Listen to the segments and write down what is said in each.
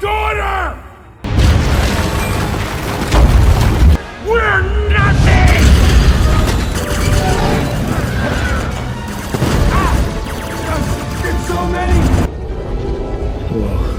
daughter! We're nothing! It's so many! Whoa.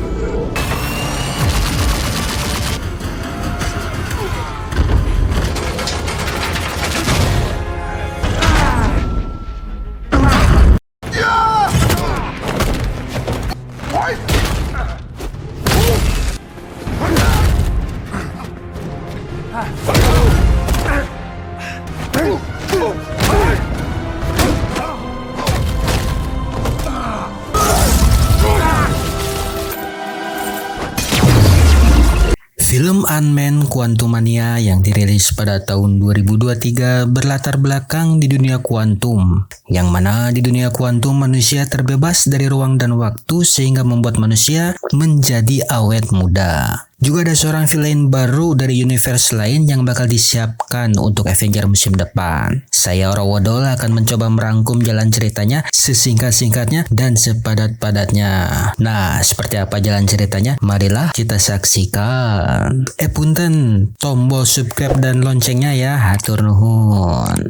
Film Ant-Man Quantumania yang dirilis pada tahun 2023 berlatar belakang di dunia kuantum, yang mana di dunia kuantum manusia terbebas dari ruang dan waktu sehingga membuat manusia menjadi awet muda. Juga ada seorang villain baru dari universe lain yang bakal disiapkan untuk Avenger musim depan. Saya Orowodol akan mencoba merangkum jalan ceritanya sesingkat-singkatnya dan sepadat-padatnya. Nah, seperti apa jalan ceritanya? Marilah kita saksikan. Punten, tombol subscribe dan loncengnya ya, hatur nuhun.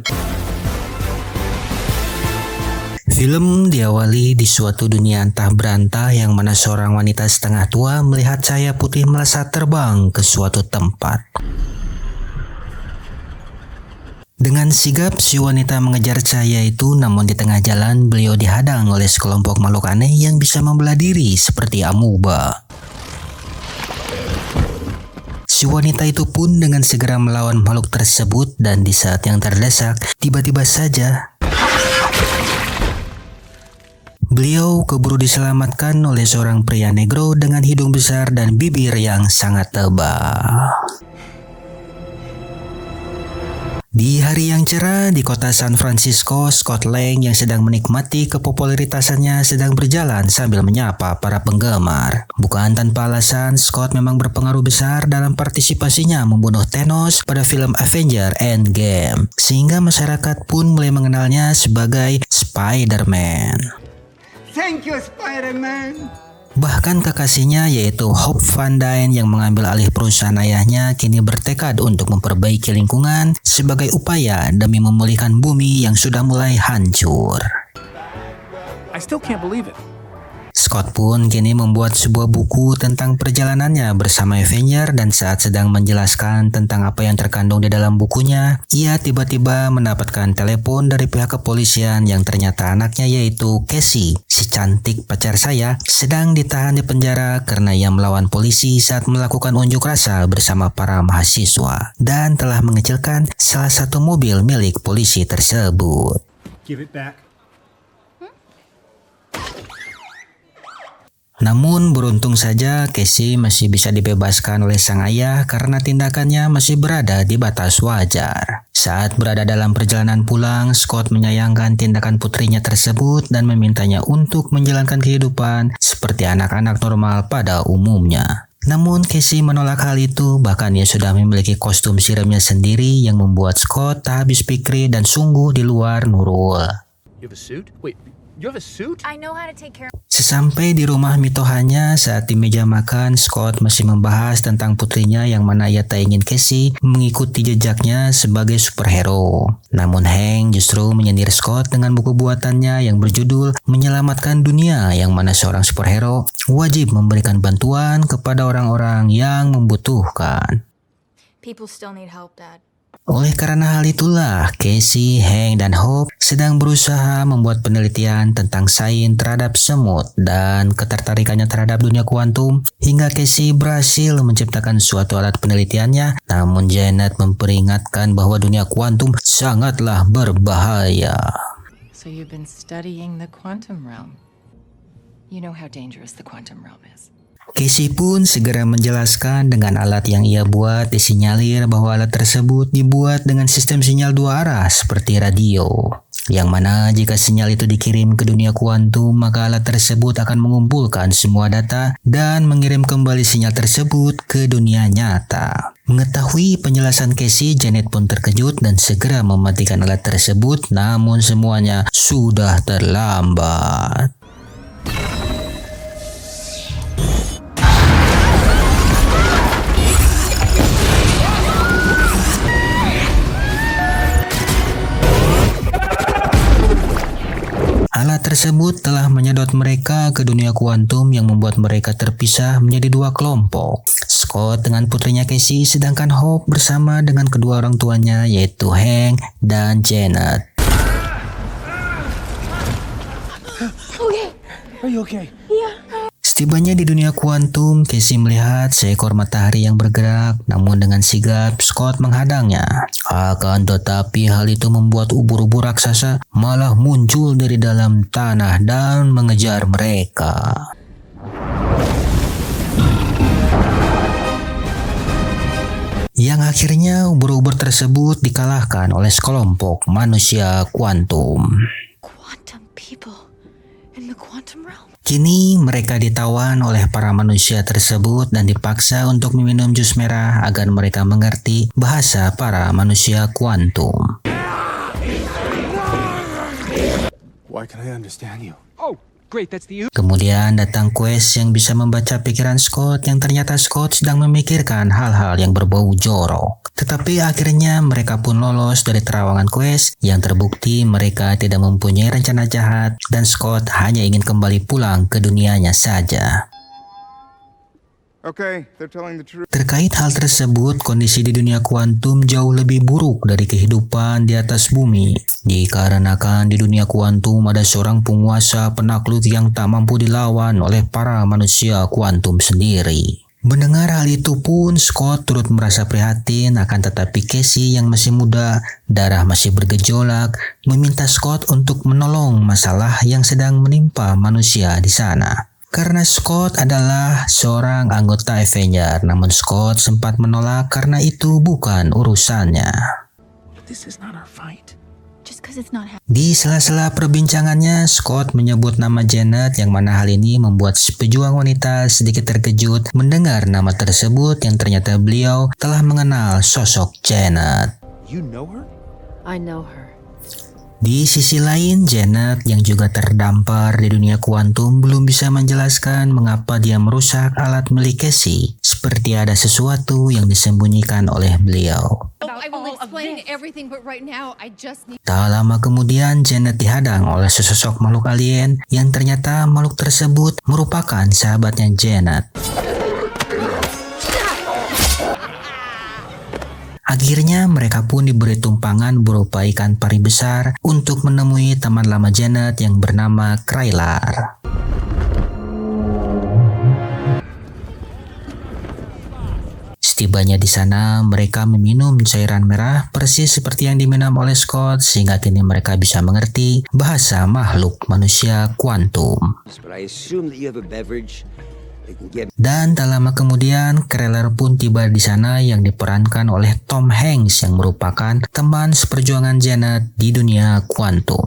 Film diawali di suatu dunia antah berantah yang mana seorang wanita setengah tua melihat cahaya putih melesat terbang ke suatu tempat. Dengan sigap si wanita mengejar cahaya itu, namun di tengah jalan beliau dihadang oleh sekelompok makhluk aneh yang bisa membelah diri seperti amuba. Si wanita itu pun dengan segera melawan makhluk tersebut dan di saat yang terdesak, tiba-tiba saja beliau keburu diselamatkan oleh seorang pria negro dengan hidung besar dan bibir yang sangat tebal. Di hari yang cerah di kota San Francisco, Scott Lang yang sedang menikmati kepopuleritasannya sedang berjalan sambil menyapa para penggemar. Bukan tanpa alasan, Scott memang berpengaruh besar dalam partisipasinya membunuh Thanos pada film Avenger Endgame, sehingga masyarakat pun mulai mengenalnya sebagai Spider-Man. Thank you, Spider-Man! Bahkan kekasihnya yaitu Hope Van Dyne yang mengambil alih perusahaan ayahnya kini bertekad untuk memperbaiki lingkungan sebagai upaya demi memulihkan bumi yang sudah mulai hancur. I still can't believe it. Scott pun kini membuat sebuah buku tentang perjalanannya bersama Avenger dan saat sedang menjelaskan tentang apa yang terkandung di dalam bukunya, ia tiba-tiba mendapatkan telepon dari pihak kepolisian yang ternyata anaknya yaitu Casey, si cantik pacar saya, sedang ditahan di penjara karena ia melawan polisi saat melakukan unjuk rasa bersama para mahasiswa dan telah mengecilkan salah satu mobil milik polisi tersebut. Give it back. Namun beruntung saja Casey masih bisa dibebaskan oleh sang ayah karena tindakannya masih berada di batas wajar. Saat berada dalam perjalanan pulang, Scott menyayangkan tindakan putrinya tersebut dan memintanya untuk menjalankan kehidupan seperti anak-anak normal pada umumnya. Namun Casey menolak hal itu, bahkan ia sudah memiliki kostum serumnya sendiri yang membuat Scott tak habis pikir dan sungguh di luar nurul. You have a suit? Wait, you have a suit? I know how to take care of. Sesampai di rumah mitohanya, saat di meja makan, Scott masih membahas tentang putrinya yang mana ia tak ingin Casey mengikuti jejaknya sebagai superhero. Namun Hank justru menyindir Scott dengan buku buatannya yang berjudul Menyelamatkan Dunia, yang mana seorang superhero wajib memberikan bantuan kepada orang-orang yang membutuhkan. People still need help, Dad. Oleh karena hal itulah, Casey, Hank, dan Hope sedang berusaha membuat penelitian tentang sains terhadap semut dan ketertarikannya terhadap dunia kuantum hingga Casey berhasil menciptakan suatu alat penelitiannya. Namun Janet memperingatkan bahwa dunia kuantum sangatlah berbahaya. So you've been studying the quantum realm. You know how dangerous the quantum realm is. Casey pun segera menjelaskan dengan alat yang ia buat disinyalir bahwa alat tersebut dibuat dengan sistem sinyal dua arah seperti radio. Yang mana jika sinyal itu dikirim ke dunia kuantum, maka alat tersebut akan mengumpulkan semua data dan mengirim kembali sinyal tersebut ke dunia nyata. Mengetahui penjelasan Casey, Janet pun terkejut dan segera mematikan alat tersebut, namun semuanya sudah terlambat. tersebut telah menyedot mereka ke dunia kuantum yang membuat mereka terpisah menjadi dua kelompok. Scott dengan putrinya Casey, sedangkan Hope bersama dengan kedua orang tuanya yaitu Hank dan Janet. Are you okay? Setibanya di dunia kuantum, Casey melihat seekor matahari yang bergerak, namun dengan sigap Scott menghadangnya. Akan tetapi hal itu membuat ubur-ubur raksasa malah muncul dari dalam tanah dan mengejar mereka. Yang akhirnya ubur-ubur tersebut dikalahkan oleh sekelompok manusia kuantum. Quantum people in the quantum realm. Kini mereka ditawan oleh para manusia tersebut dan dipaksa untuk meminum jus merah agar mereka mengerti bahasa para manusia kuantum. Why can I understand you? Kemudian datang quest yang bisa membaca pikiran Scott yang ternyata Scott sedang memikirkan hal-hal yang berbau jorok. Tetapi akhirnya mereka pun lolos dari terawangan quest yang terbukti mereka tidak mempunyai rencana jahat dan Scott hanya ingin kembali pulang ke dunianya saja. Okay, they're telling the truth. Terkait hal tersebut, kondisi di dunia kuantum jauh lebih buruk dari kehidupan di atas bumi. Dikarenakan di dunia kuantum ada seorang penguasa penakluk yang tak mampu dilawan oleh para manusia kuantum sendiri. Mendengar hal itu pun, Scott turut merasa prihatin, akan tetapi Casey yang masih muda, darah masih bergejolak, meminta Scott untuk menolong masalah yang sedang menimpa manusia di sana. Karena Scott adalah seorang anggota Avenger, namun Scott sempat menolak karena itu bukan urusannya. This is not our fight. Just because it's not happening. Di sela-sela perbincangannya, Scott menyebut nama Janet yang mana hal ini membuat si pejuang wanita sedikit terkejut mendengar nama tersebut yang ternyata beliau telah mengenal sosok Janet. You know her? I know her. Di sisi lain, Janet yang juga terdampar di dunia kuantum belum bisa menjelaskan mengapa dia merusak alat milik Casey. Seperti ada sesuatu yang disembunyikan oleh beliau. I will explain everything, but right now I just need. Tak lama kemudian, Janet dihadang oleh sesosok makhluk alien yang ternyata makhluk tersebut merupakan sahabatnya Janet. Akhirnya mereka pun diberi tumpangan berupa ikan pari besar untuk menemui teman lama Janet yang bernama Krylar. Setibanya di sana, mereka meminum cairan merah persis seperti yang diminum oleh Scott sehingga kini mereka bisa mengerti bahasa makhluk manusia kuantum. But I assume that you have a beverage that can get Dan tak lama kemudian, Krylar pun tiba di sana yang diperankan oleh Tom Hanks yang merupakan teman seperjuangan Janet di dunia kuantum.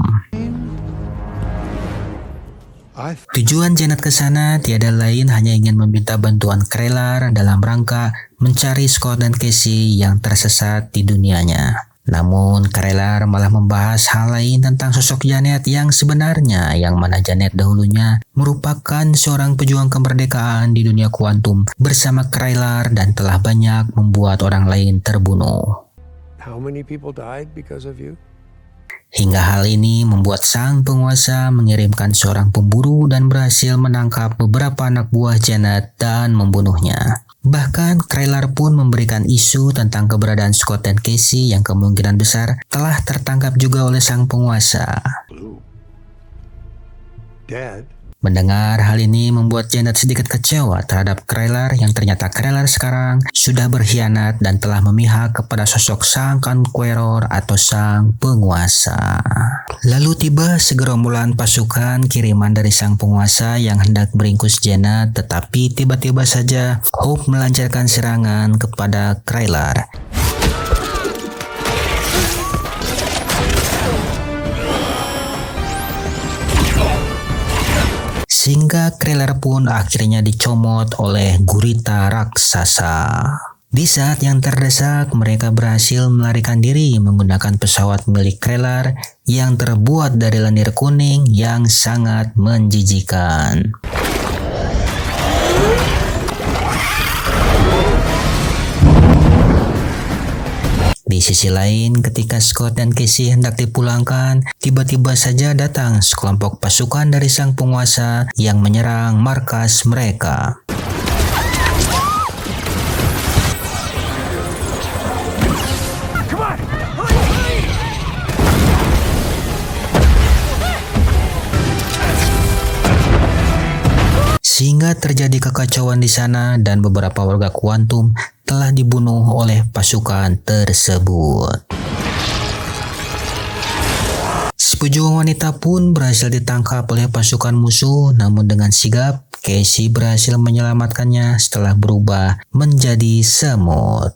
Tujuan Janet ke sana tiada lain hanya ingin meminta bantuan Krylar dalam rangka mencari Scott dan Casey yang tersesat di dunianya. Namun Krylar malah membahas hal lain tentang sosok Janet yang sebenarnya, yang mana Janet dahulunya merupakan seorang pejuang kemerdekaan di dunia kuantum bersama Krylar dan telah banyak membuat orang lain terbunuh. How many people died because of you? Hingga hal ini membuat sang penguasa mengirimkan seorang pemburu dan berhasil menangkap beberapa anak buah Janet dan membunuhnya. Bahkan Krylar pun memberikan isu tentang keberadaan Scott dan Casey yang kemungkinan besar telah tertangkap juga oleh sang penguasa. Dead? Mendengar hal ini membuat Janet sedikit kecewa terhadap Krylar yang ternyata Krylar sekarang sudah berkhianat dan telah memihak kepada sosok sang Conqueror atau sang penguasa. Lalu tiba segerombolan pasukan kiriman dari sang penguasa yang hendak meringkus Janet, tetapi tiba-tiba saja Hope melancarkan serangan kepada Krylar. Sehingga Krylar pun akhirnya dicomot oleh gurita raksasa. Di saat yang terdesak, mereka berhasil melarikan diri menggunakan pesawat milik Krylar yang terbuat dari lendir kuning yang sangat menjijikan. Di Di sisi lain, ketika Scott dan Casey hendak dipulangkan, tiba-tiba saja datang sekelompok pasukan dari sang penguasa yang menyerang markas mereka. Sehingga terjadi kekacauan di sana dan beberapa warga kuantum telah dibunuh oleh pasukan tersebut. Si pejuang wanita pun berhasil ditangkap oleh pasukan musuh, namun dengan sigap Casey berhasil menyelamatkannya setelah berubah menjadi semut.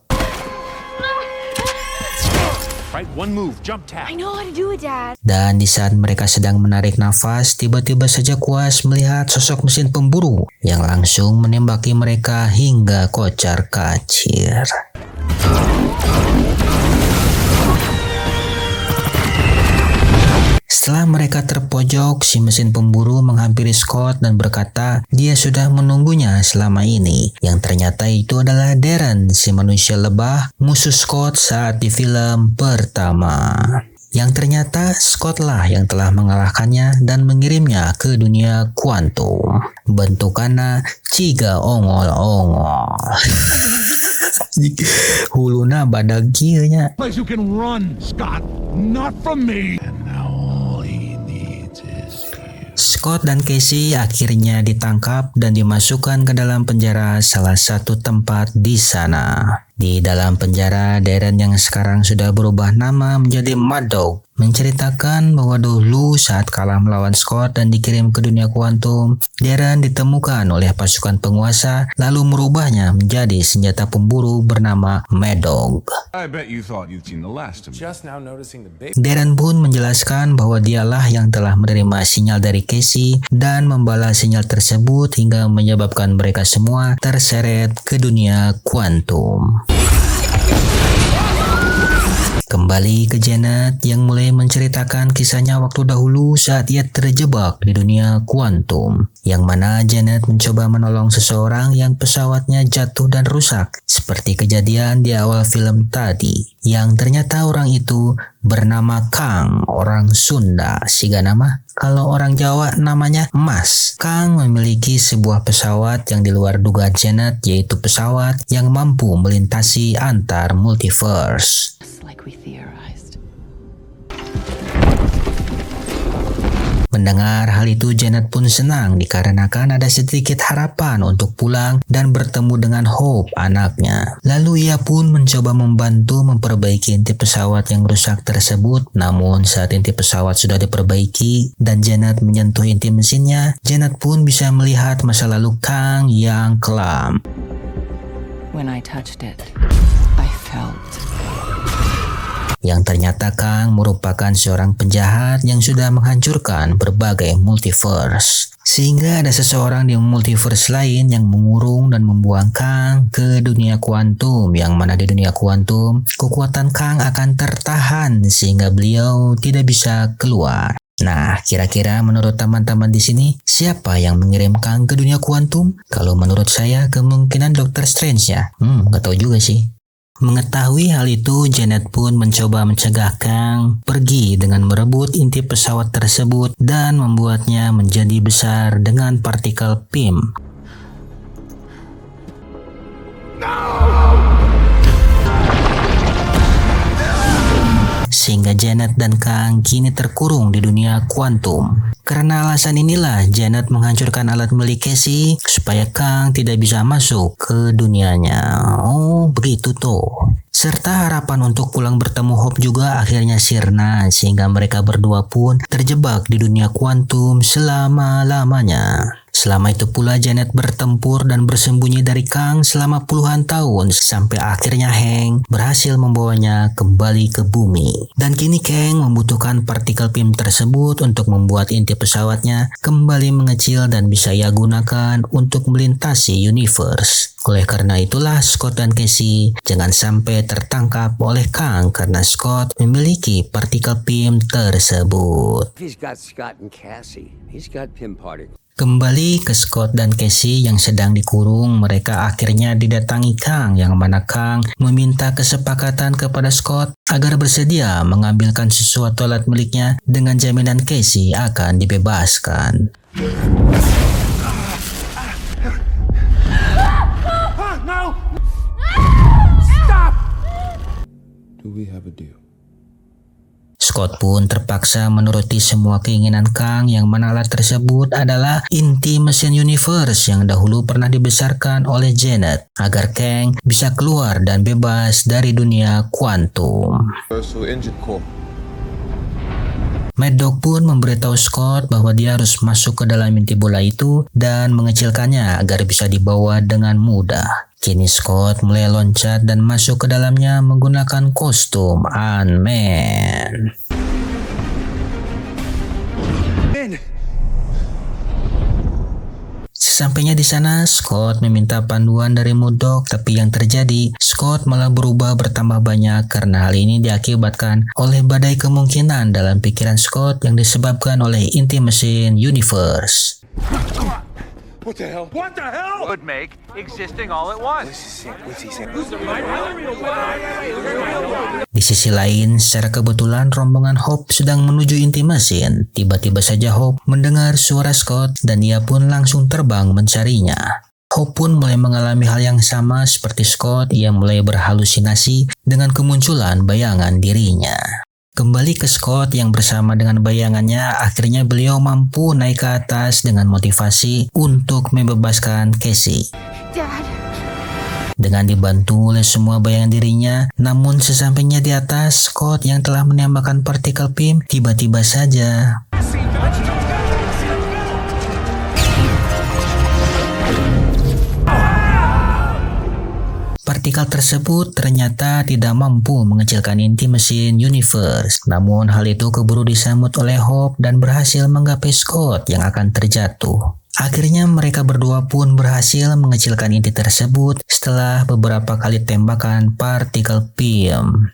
Right, one move, jump tap. I know how to do it, Dad. Dan di saat mereka sedang menarik nafas, tiba-tiba saja Quas melihat sosok mesin pemburu yang langsung menembaki mereka hingga kocar-kacir. Setelah mereka terpojok, si mesin pemburu menghampiri Scott dan berkata dia sudah menunggunya selama ini. Yang ternyata itu adalah Darren, si manusia lebah, musuh Scott saat di film pertama. Yang ternyata Scott lah yang telah mengalahkannya dan mengirimnya ke dunia kuantum. Bentukannya ciga ongol-ongol. Huluna badag kieu nya. Place you can run, Scott, not from me. Scott dan Casey akhirnya ditangkap dan dimasukkan ke dalam penjara salah satu tempat di sana. Di dalam penjara, Darren yang sekarang sudah berubah nama menjadi Mad Dog menceritakan bahwa dulu saat kalah melawan Scott dan dikirim ke dunia kuantum, Darren ditemukan oleh pasukan penguasa lalu merubahnya menjadi senjata pemburu bernama Mad Dog. I bet you thought you'd seen the last of me. Just now noticing the big... Darren pun menjelaskan bahwa dialah yang telah menerima sinyal dari Casey dan membalas sinyal tersebut hingga menyebabkan mereka semua terseret ke dunia kuantum. Kembali ke Janet yang mulai menceritakan kisahnya waktu dahulu saat ia terjebak di dunia kuantum, yang mana Janet mencoba menolong seseorang yang pesawatnya jatuh dan rusak, seperti kejadian di awal film tadi, yang ternyata orang itu bernama Kang, orang Sunda, siga nama. Kalau orang Jawa namanya Mas. Kang memiliki sebuah pesawat yang di luar dugaan Janet, yaitu pesawat yang mampu melintasi antar multiverse. Like we theorized. Mendengar hal itu, Janet pun senang dikarenakan ada sedikit harapan untuk pulang dan bertemu dengan Hope, anaknya. Lalu ia pun mencoba membantu memperbaiki inti pesawat yang rusak tersebut. Namun saat inti pesawat sudah diperbaiki dan Janet menyentuh inti mesinnya, Janet pun bisa melihat masa lalu Kang yang kelam. When I touched it, I felt. Yang ternyata Kang merupakan seorang penjahat yang sudah menghancurkan berbagai multiverse. Sehingga ada seseorang di multiverse lain yang mengurung dan membuang Kang ke dunia kuantum, yang mana di dunia kuantum kekuatan Kang akan tertahan sehingga beliau tidak bisa keluar. Nah, kira-kira menurut teman-teman di sini, siapa yang mengirim Kang ke dunia kuantum? Kalau menurut saya kemungkinan Dr. Strange ya. Gak tahu juga sih. Mengetahui hal itu, Janet pun mencoba mencegah Kang pergi dengan merebut inti pesawat tersebut dan membuatnya menjadi besar dengan partikel PIM. Sehingga Janet dan Kang kini terkurung di dunia kuantum. Karena alasan inilah Janet menghancurkan alat milik Casey supaya Kang tidak bisa masuk ke dunianya. Oh, begitu tuh. Serta harapan untuk pulang bertemu Hope juga akhirnya sirna, sehingga mereka berdua pun terjebak di dunia kuantum selama-lamanya. Selama itu pula Janet bertempur dan bersembunyi dari Kang selama puluhan tahun sampai akhirnya Hank berhasil membawanya kembali ke bumi. Dan kini Kang membutuhkan partikel PIM tersebut untuk membuat inti pesawatnya kembali mengecil dan bisa ia gunakan untuk melintasi universe. Oleh karena itulah Scott dan Casey jangan sampai tertangkap oleh Kang karena Scott memiliki partikel PIM tersebut. He's got Scott and Cassie. He's got Pim particles. Kembali ke Scott dan Casey yang sedang dikurung, mereka akhirnya didatangi Kang, yang mana Kang meminta kesepakatan kepada Scott agar bersedia mengambilkan sesuatu alat miliknya dengan jaminan Casey akan dibebaskan. No! Stop! Do we have a deal? Scott pun terpaksa menuruti semua keinginan Kang, yang mana alat tersebut adalah inti mesin universe yang dahulu pernah dibesarkan oleh Janet agar Kang bisa keluar dan bebas dari dunia kuantum. Mad Dog pun memberitahu Scott bahwa dia harus masuk ke dalam inti bola itu dan mengecilkannya agar bisa dibawa dengan mudah. Kini Scott mulai loncat dan masuk ke dalamnya menggunakan kostum Ant-Man. Sesampainya di sana, Scott meminta panduan dari Mad Dog, tapi yang terjadi, Scott malah berubah bertambah banyak karena hal ini diakibatkan oleh badai kemungkinan dalam pikiran Scott yang disebabkan oleh inti mesin universe. What the hell? What the hell? Would make existing all at once. Di sisi lain, secara kebetulan rombongan Hope sedang menuju inti mesin. Tiba-tiba saja Hope mendengar suara Scott dan ia pun langsung terbang mencarinya. Hope pun mulai mengalami hal yang sama seperti Scott. Ia mulai berhalusinasi dengan kemunculan bayangan dirinya. Kembali ke Scott yang bersama dengan bayangannya, akhirnya beliau mampu naik ke atas dengan motivasi untuk membebaskan Casey. Dad. Dengan dibantu oleh semua bayangan dirinya, namun sesampainya di atas, Scott yang telah menembakkan partikel beam tiba-tiba saja partikel tersebut ternyata tidak mampu mengecilkan inti mesin universe. Namun hal itu keburu disambut oleh Hope dan berhasil menggapai Scott yang akan terjatuh. Akhirnya mereka berdua pun berhasil mengecilkan inti tersebut setelah beberapa kali tembakan partikel beam.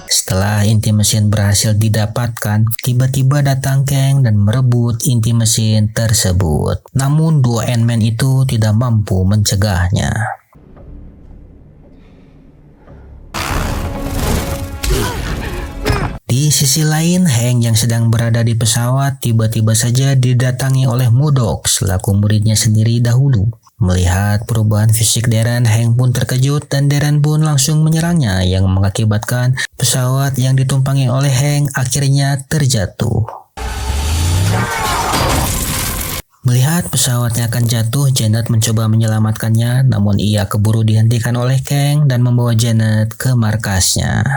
Setelah inti mesin berhasil didapatkan, tiba-tiba datang Kang dan merebut inti mesin tersebut. Namun dua Ant-Man itu tidak mampu mencegahnya. Di sisi lain, Hank yang sedang berada di pesawat tiba-tiba saja didatangi oleh Mad Dog selaku muridnya sendiri dahulu. Melihat perubahan fisik Darren, Hank pun terkejut dan Darren pun langsung menyerangnya yang mengakibatkan pesawat yang ditumpangi oleh Hank akhirnya terjatuh. Melihat pesawatnya akan jatuh, Janet mencoba menyelamatkannya, namun ia keburu dihentikan oleh Kang dan membawa Janet ke markasnya.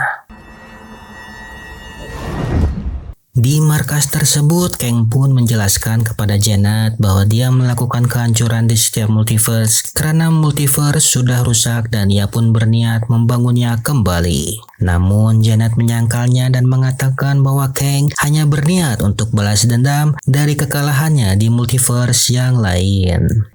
Di markas tersebut, Kang pun menjelaskan kepada Janet bahwa dia melakukan kehancuran di setiap multiverse karena multiverse sudah rusak dan ia pun berniat membangunnya kembali. Namun Janet menyangkalnya dan mengatakan bahwa Kang hanya berniat untuk balas dendam dari kekalahannya di multiverse yang lain.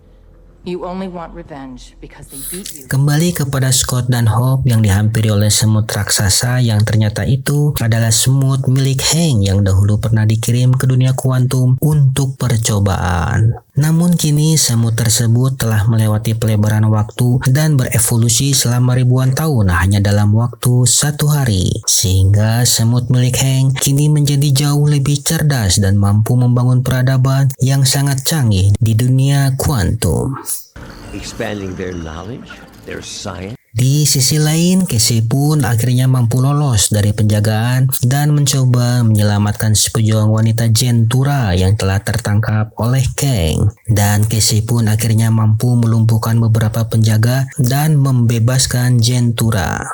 You only want revenge because they beat you. Kembali kepada Scott dan Hope yang dihampiri oleh semut raksasa yang ternyata itu adalah semut milik Hank yang dahulu pernah dikirim ke dunia kuantum untuk percobaan. Namun kini semut tersebut telah melewati pelebaran waktu dan berevolusi selama ribuan tahun hanya dalam waktu 1 hari. Sehingga semut milik Hank kini menjadi jauh lebih cerdas dan mampu membangun peradaban yang sangat canggih di dunia kuantum. Expanding their knowledge, their science. Di sisi lain, Casey pun akhirnya mampu lolos dari penjagaan dan mencoba menyelamatkan si pejuang wanita Jentura yang telah tertangkap oleh Kang. Dan Casey pun akhirnya mampu melumpuhkan beberapa penjaga dan membebaskan Jentura.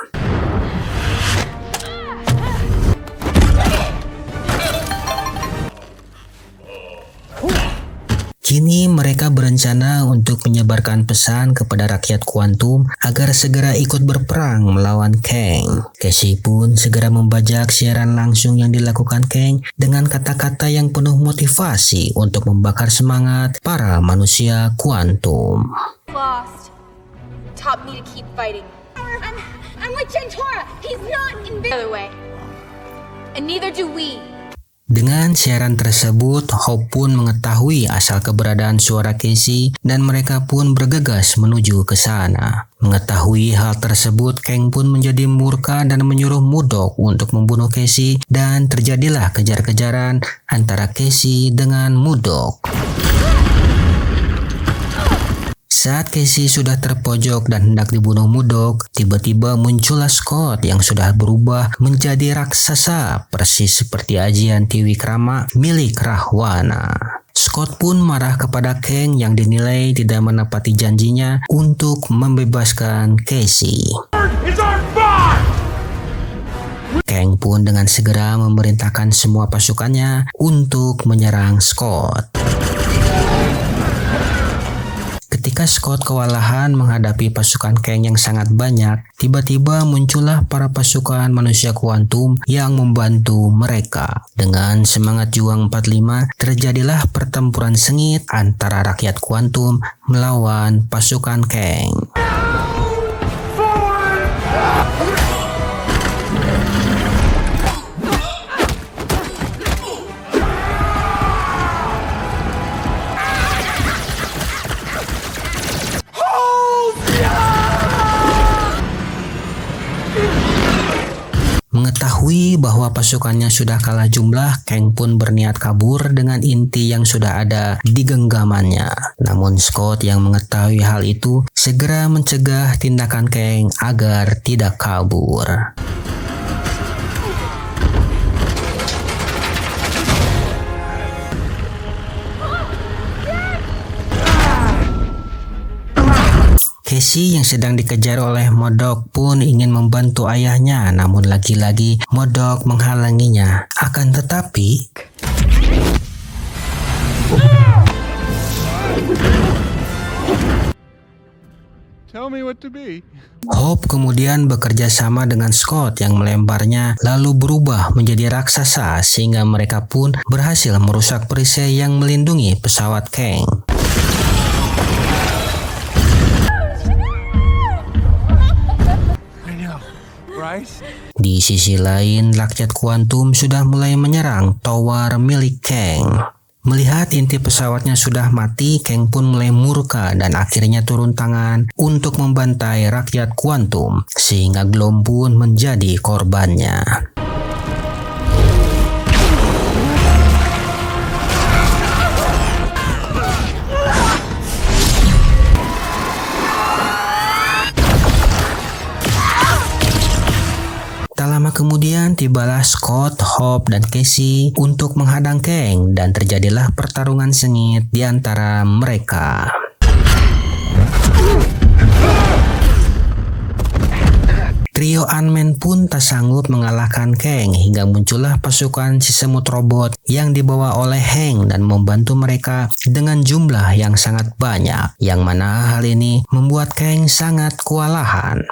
Kini mereka berencana untuk menyebarkan pesan kepada rakyat kuantum agar segera ikut berperang melawan Kang. Casey pun segera membajak siaran langsung yang dilakukan Kang dengan kata-kata yang penuh motivasi untuk membakar semangat para manusia kuantum. Lost. Taught me to keep fighting. I'm with Jentora. He's not in the other way. And neither do we. Dengan siaran tersebut, Hope pun mengetahui asal keberadaan suara Casey dan mereka pun bergegas menuju ke sana. Mengetahui hal tersebut, Kang pun menjadi murka dan menyuruh Murdoch untuk membunuh Casey dan terjadilah kejar-kejaran antara Casey dengan Murdoch. Saat Casey sudah terpojok dan hendak dibunuh Murdoch, tiba-tiba muncullah Scott yang sudah berubah menjadi raksasa persis seperti ajian Trivikrama milik Rahwana. Scott pun marah kepada Kang yang dinilai tidak menepati janjinya untuk membebaskan Casey. Kang pun dengan segera memerintahkan semua pasukannya untuk menyerang Scott. Ketika Scott kewalahan menghadapi pasukan Kang yang sangat banyak, tiba-tiba muncullah para pasukan manusia kuantum yang membantu mereka. Dengan semangat juang 45, terjadilah pertempuran sengit antara rakyat kuantum melawan pasukan Kang. Mengetahui bahwa pasukannya sudah kalah jumlah, Kang pun berniat kabur dengan inti yang sudah ada di genggamannya. Namun Scott yang mengetahui hal itu segera mencegah tindakan Kang agar tidak kabur. Casey yang sedang dikejar oleh Murdoch pun ingin membantu ayahnya, namun lagi-lagi Murdoch menghalanginya. Akan tetapi, Tell me what to be. Hope kemudian bekerja sama dengan Scott yang melemparnya lalu berubah menjadi raksasa sehingga mereka pun berhasil merusak perisai yang melindungi pesawat Kang. Di sisi lain, rakyat kuantum sudah mulai menyerang tower milik Kang. Melihat inti pesawatnya sudah mati, Kang pun mulai murka dan akhirnya turun tangan untuk membantai rakyat kuantum, sehingga Gloom pun menjadi korbannya. Tak lama kemudian tibalah Scott, Hope, dan Casey untuk menghadang Kang dan terjadilah pertarungan sengit di antara mereka. Trio Ant-Man pun tak sanggup mengalahkan Kang hingga muncullah pasukan si semut robot yang dibawa oleh Hank dan membantu mereka dengan jumlah yang sangat banyak, yang mana hal ini membuat Kang sangat kewalahan.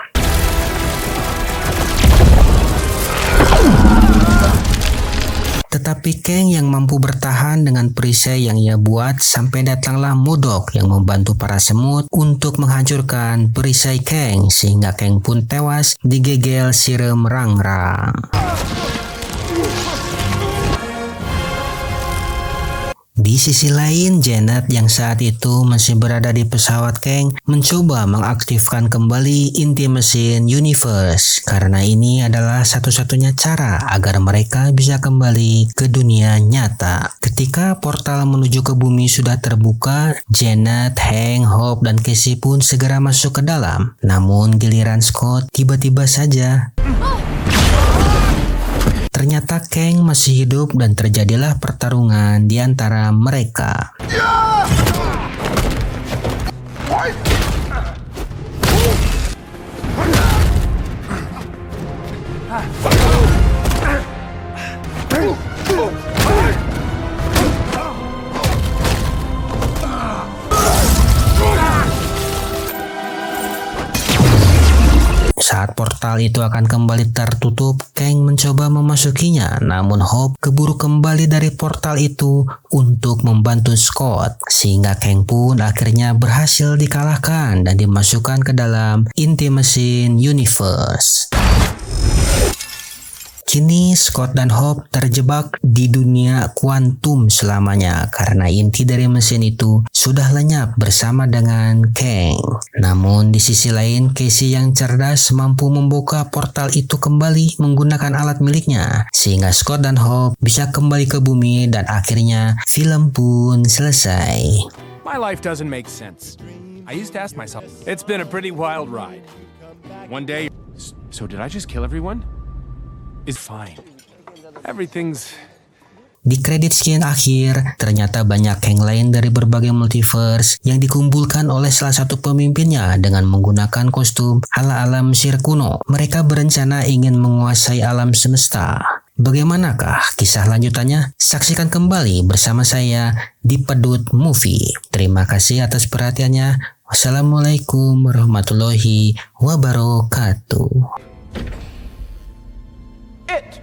Tetapi Kang yang mampu bertahan dengan perisai yang ia buat sampai datanglah Murdoch yang membantu para semut untuk menghancurkan perisai Kang sehingga Kang pun tewas digegel Sireum Rangrang. Di sisi lain, Janet yang saat itu masih berada di pesawat Kang mencoba mengaktifkan kembali inti mesin Universe karena ini adalah satu-satunya cara agar mereka bisa kembali ke dunia nyata. Ketika portal menuju ke bumi sudah terbuka, Janet, Hank, Hope, dan Casey pun segera masuk ke dalam. Namun giliran Scott tiba-tiba saja ternyata Kang masih hidup dan terjadilah pertarungan di antara mereka. Saat portal itu akan kembali tertutup, Kang mencoba memasukinya, namun Hope keburu kembali dari portal itu untuk membantu Scott, sehingga Kang pun akhirnya berhasil dikalahkan dan dimasukkan ke dalam inti mesin Universe. Kini Scott dan Hope terjebak di dunia kuantum selamanya karena inti dari mesin itu sudah lenyap bersama dengan Kang. Namun di sisi lain, Casey yang cerdas mampu membuka portal itu kembali menggunakan alat miliknya sehingga Scott dan Hope bisa kembali ke bumi dan akhirnya film pun selesai. My life doesn't make sense. I used to ask myself, it's been a pretty wild ride. One day, so did I just kill everyone? It's fine. Everything's... Di kredit scene akhir, ternyata banyak Kang lain dari berbagai multiverse yang dikumpulkan oleh salah satu pemimpinnya dengan menggunakan kostum ala-ala Mesir kuno. Mereka berencana ingin menguasai alam semesta. Bagaimanakah kisah lanjutannya? Saksikan kembali bersama saya di Pedut Movie. Terima kasih atas perhatiannya. Wassalamualaikum warahmatullahi wabarakatuh. It!